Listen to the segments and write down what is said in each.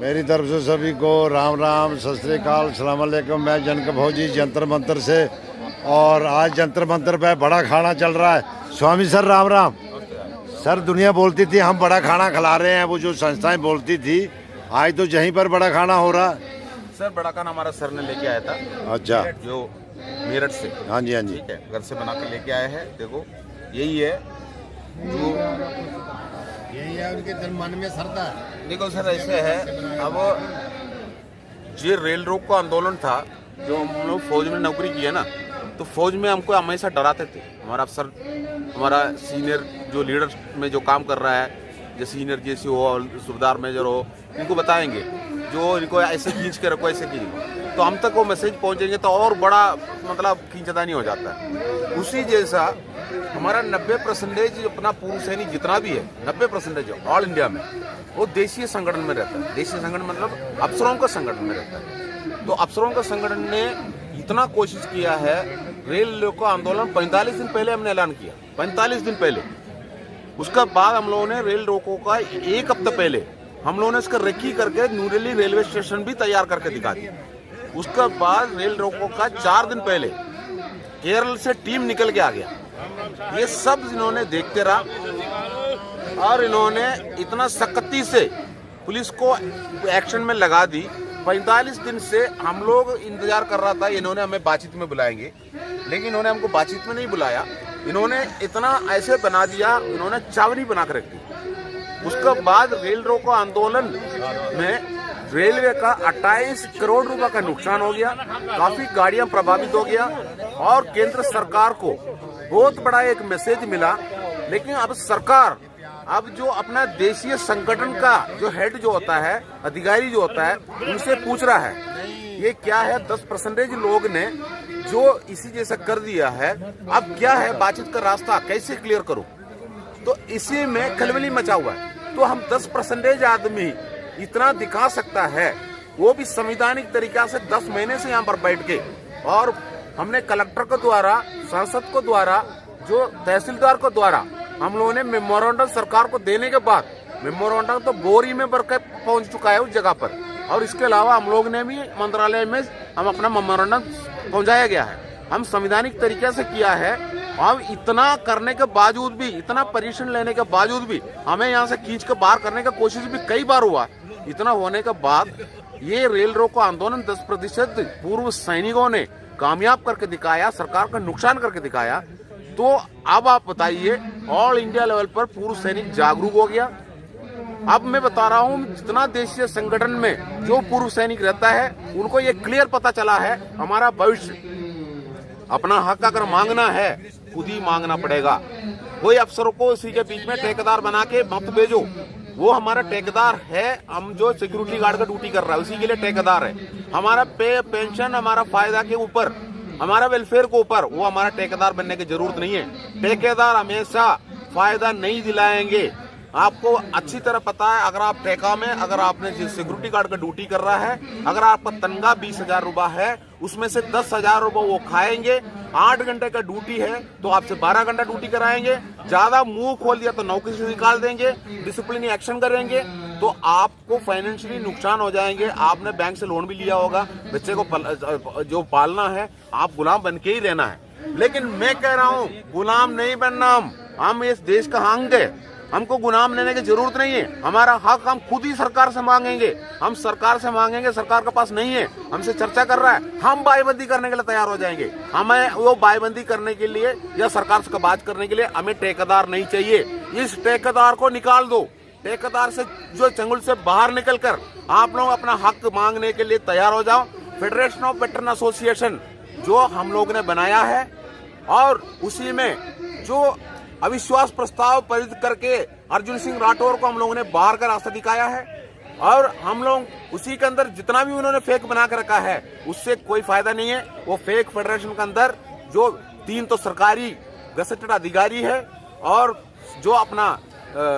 मेरी तरफ से सभी को राम राम, सत श्री अकाल, सलाम अलैकुम। मैं जनक भौजी जंतर मंतर से, और आज जंतर मंतर पे बड़ा खाना चल रहा है। स्वामी सर राम राम। सर दुनिया बोलती थी हम बड़ा खाना खिला रहे हैं, वो जो संस्थाएं बोलती थी, आज तो यहीं पर बड़ा खाना हो रहा है। सर बड़ा खाना हमारा सर ने लेके आया था। अच्छा, जो मेरठ से। हाँ जी हाँ जी, ठीक है, घर से बना के लेके आए हैं। देखो यही है जो यही है उनके दिल मन में श्रद्धा है। देखो सर ऐसे है, अब ये रेल रोको आंदोलन था, जो हम लोग फौज में नौकरी की है ना, तो फौज में हमको हमेशा डराते थे। हमारा अफसर, हमारा सीनियर जो लीडर में जो काम कर रहा है, जैसे सीनियर जैसे हो, सूबेदार मेजर हो, इनको बताएंगे जो इनको ऐसे खींच के रखो, ऐसे खींच, तो हम तक वो मैसेज पहुंचेंगे तो और बड़ा मतलब खींचतानी हो जाता है। उसी जैसा हमारा 90% अपना पूर्व सैनिक जितना भी है, 90% ऑल इंडिया में, वो देशीय संगठन में रहता है। देशीय संगठन मतलब अफसरों का संगठन में रहता है। तो अफसरों का संगठन ने इतना कोशिश किया है। रेल रोको आंदोलन 45 दिन पहले हमने ऐलान किया, 45 दिन पहले। उसका बाद हम लोगों ने रेल रोको का एक हफ्ता पहले हम लोगों ने इसका रेकी करके न्यू दिल्ली रेलवे स्टेशन भी तैयार करके दिखा दिया। उसके बाद रेल रोको का 4 दिन पहले केरल से टीम निकल के आ गया। ये सब इन्होंने देखते रहा और इन्होंने इतना सख्ती से पुलिस को एक्शन में लगा दी। 45 दिन से हम लोग इंतजार कर रहा था इन्होंने हमें बातचीत में बुलाएंगे, लेकिन इन्होंने हमको बातचीत में नहीं बुलाया। इन्होंने इतना ऐसे बना दिया, इन्होंने चावनी बना कर रख दी। उसके बाद रेल रोको आंदोलन में रेलवे का 28 करोड़ रुपए का नुकसान हो गया, काफी गाड़ियां प्रभावित हो गया, और केंद्र सरकार को बहुत बड़ा एक मैसेज मिला। लेकिन अब सरकार अब जो अपना देशीय संगठन का जो हेड जो होता है, अधिकारी जो होता है, उनसे पूछ रहा है ये क्या है, 10% लोग ने जो इसी जैसा कर दिया है, अब क्या है बातचीत का रास्ता कैसे क्लियर करूं। तो इसी में खलबली मचा हुआ है। तो हम 10% आदमी इतना दिखा सकता है, वो भी संवैधानिक तरीका से 10 महीने से यहाँ पर बैठ के, और हमने कलेक्टर को द्वारा, सांसद को द्वारा, जो तहसीलदार को द्वारा हम लोगों ने मेमोरेंडम सरकार को देने के बाद, मेमोरेंडम तो बोरी में भर के पहुंच चुका है उस जगह पर, और इसके अलावा हम लोग ने भी मंत्रालय में हम अपना मेमोरेंडम पहुंचाया गया है। हम संवैधानिक तरीके से किया है। अब इतना करने के बावजूद भी, इतना परिश्रम लेने के बावजूद भी हमें यहाँ से खींच के बाहर करने का कोशिश भी कई बार हुआ। इतना होने के बाद ये रेल रोको आंदोलन 10% पूर्व सैनिकों ने कामयाब करके दिखाया, सरकार का नुकसान करके दिखाया। तो अब आप बताइए, ऑल इंडिया लेवल पर पूर्व सैनिक जागरूक हो गया। अब मैं बता रहा हूँ, जितना देशीय संगठन में जो पूर्व सैनिक रहता है, उनको ये क्लियर पता चला है हमारा भविष्य, अपना हक अगर मांगना है खुद ही मांगना पड़ेगा। कोई अफसरों को इसी के बीच में ठेकेदार बना के मत भेजो। वो हमारा ठेकेदार है, हम जो सिक्योरिटी गार्ड का ड्यूटी कर रहा है उसी के लिए ठेकेदार है। हमारा पे, पेंशन, हमारा फायदा के ऊपर, हमारा वेलफेयर के ऊपर वो हमारा ठेकेदार बनने की जरूरत नहीं है। ठेकेदार हमेशा फायदा नहीं दिलाएंगे। आपको अच्छी तरह पता है, अगर आप ठेका में, अगर आपने सिक्योरिटी गार्ड का ड्यूटी कर रहा है, अगर आपका तनख्वाह 20,000 रुपए है, उसमें से 10,000 रुपए वो खाएंगे। 8 घंटे का ड्यूटी है तो आपसे 12 घंटा ड्यूटी कराएंगे। ज्यादा मुंह खोल दिया तो नौकरी से निकाल देंगे, डिसिप्लिन एक्शन करेंगे, तो आपको फाइनेंशियली नुकसान हो जाएंगे। आपने बैंक से लोन भी लिया होगा, बच्चे को जो पालना है, आप गुलाम बन के ही रहना है। लेकिन मैं कह रहा हूँ गुलाम नहीं बनना। हम इस देश का अंग है, हमको गुलाम लेने की जरूरत नहीं है। हमारा हक हम खुद ही सरकार से मांगेंगे। हम सरकार से मांगेंगे, सरकार के पास नहीं है, हमसे चर्चा कर रहा है, हम बाईबंदी करने के लिए तैयार हो जाएंगे। हमें वो बाईबंदी करने के लिए या सरकार से बात करने के लिए हमें ठेकेदार नहीं चाहिए। इस ठेकेदार को निकाल दो। ठेकेदार से जो चंगुल से बाहर निकलकर आप लोग अपना हक मांगने के लिए तैयार हो जाओ। फेडरेशन ऑफ वेटरन एसोसिएशन जो हम लोग ने बनाया है, और उसी में जो अविश्वास प्रस्ताव पारित करके अर्जुन सिंह राठौर को हम लोगों ने बाहर का रास्ता दिखाया है, और हम लोग उसी के अंदर जितना भी उन्होंने फेक बना कर रखा है उससे कोई फायदा नहीं है। वो फेक फेडरेशन के अंदर जो 3 तो सरकारी गजेटेड अधिकारी है, और जो अपना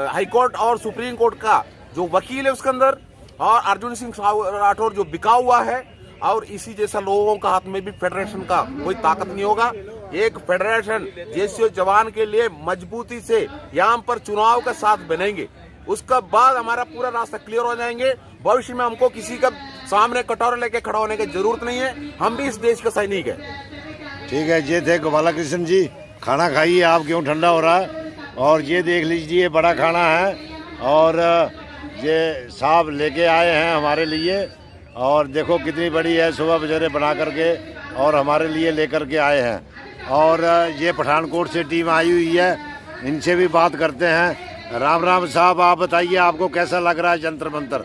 हाईकोर्ट और सुप्रीम कोर्ट का जो वकील है उसके अंदर, और अर्जुन सिंह राठौर जो बिका हुआ है, और इसी जैसा लोगों का हाथ में भी फेडरेशन का कोई ताकत नहीं होगा। एक फेडरेशन जैसे जवान के लिए मजबूती से यहाँ पर चुनाव का साथ बनेंगे, उसका बाद हमारा पूरा रास्ता क्लियर हो जाएंगे। भविष्य में हमको किसी का सामने कटोरा लेके खड़ा होने की जरूरत नहीं है, हम भी इस देश का सैनिक है। ठीक है, ये थे गोपाला कृष्ण जी। खाना खाइए, आप क्यों ठंडा हो रहा है। और ये देख लीजिए बड़ा खाना है, और ये साहब लेके आए हैं हमारे लिए, और देखो कितनी बड़ी है, सुबह बेचारे बना करके और हमारे लिए लेकर के आए हैं। और ये पठानकोट से टीम आई हुई है, इनसे भी बात करते हैं। राम राम साहब, आप बताइए आपको कैसा लग रहा है जंतर मंतर।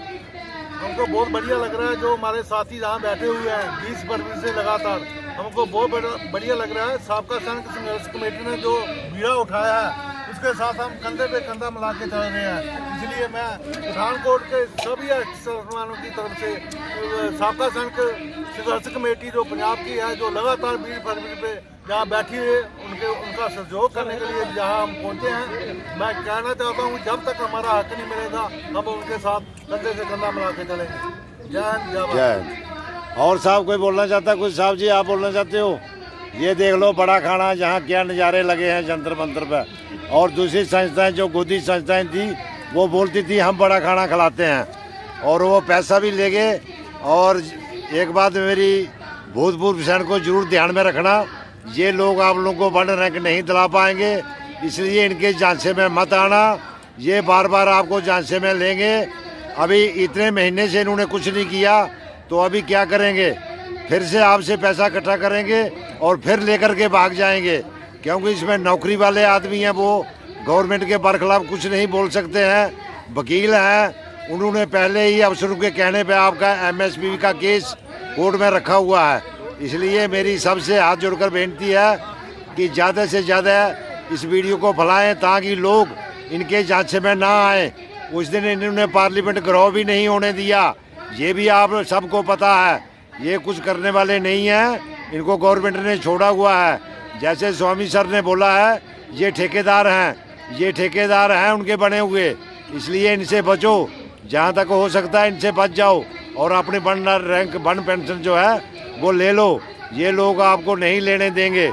हमको बहुत बढ़िया लग रहा है। जो हमारे साथी यहाँ बैठे हुए हैं 20 फरवरी से लगातार, हमको बहुत बढ़िया लग रहा है। साबका सैनिक संघर्ष कमेटी ने जो बीड़ा उठाया है उसके साथ हम कंधे पे कंधा मिला के चल रहे हैं। इसलिए मैं पठानकोट के सभी मुसलमानों की तरफ से साबका सैनिक संघर्ष कमेटी जो पंजाब की है, जो लगातार 20 फरवरी पे जहाँ बैठी है, उनका सहयोग करने के लिए जहाँ हम पहुँचे हैं, मैं कहना चाहता हूँ जब तक हमारा हक नहीं मिलेगा हम उनके साथ कंधे से कंधा मिला के चलेंगे। जय हिंद, जय भारत। और साहब कोई बोलना चाहता है कुछ? साहब जी आप बोलना चाहते हो? ये देख लो बड़ा खाना, जहाँ क्या नज़ारे लगे हैं जंतर मंतर पर। और दूसरी संस्थाएं जो गोदी संस्थाएं थी वो बोलती थी हम बड़ा खाना खिलाते हैं, और वो पैसा भी ले गए। और एक बात मेरी भूतपूर्व सैनिक को जरूर ध्यान में रखना, ये लोग आप लोगों को वन रैंक नहीं दिला पाएंगे, इसलिए इनके झांसे में मत आना। ये बार बार आपको झांसे में लेंगे। अभी इतने महीने से इन्होंने कुछ नहीं किया, तो अभी क्या करेंगे? फिर से आपसे पैसा इकट्ठा करेंगे और फिर लेकर के भाग जाएंगे, क्योंकि इसमें नौकरी वाले आदमी हैं, वो गवर्नमेंट के बरखिलाफ कुछ नहीं बोल सकते हैं। वकील हैं, उन्होंने पहले ही अफसरों के कहने पे आपका MSP का केस कोर्ट में रखा हुआ है। इसलिए मेरी सबसे हाथ जोड़कर बेनती है कि ज़्यादा से ज़्यादा इस वीडियो को फैलाएं, ताकि लोग इनके झांसे में ना आए। उस दिन इन्होंने पार्लियामेंट गिरफ्तार भी नहीं होने दिया, ये भी आप सबको पता है। ये कुछ करने वाले नहीं हैं, इनको गवर्नमेंट ने छोड़ा हुआ है। जैसे स्वामी सर ने बोला है, ये ठेकेदार हैं उनके बने हुए, इसलिए इनसे बचो। जहाँ तक हो सकता है इनसे बच जाओ और अपनी वन रैंक वन पेंशन जो है वो ले लो। ये लोग आपको नहीं लेने देंगे।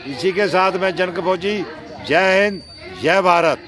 इसी के साथ मैं जनक फौजी, जय हिंद, जय भारत।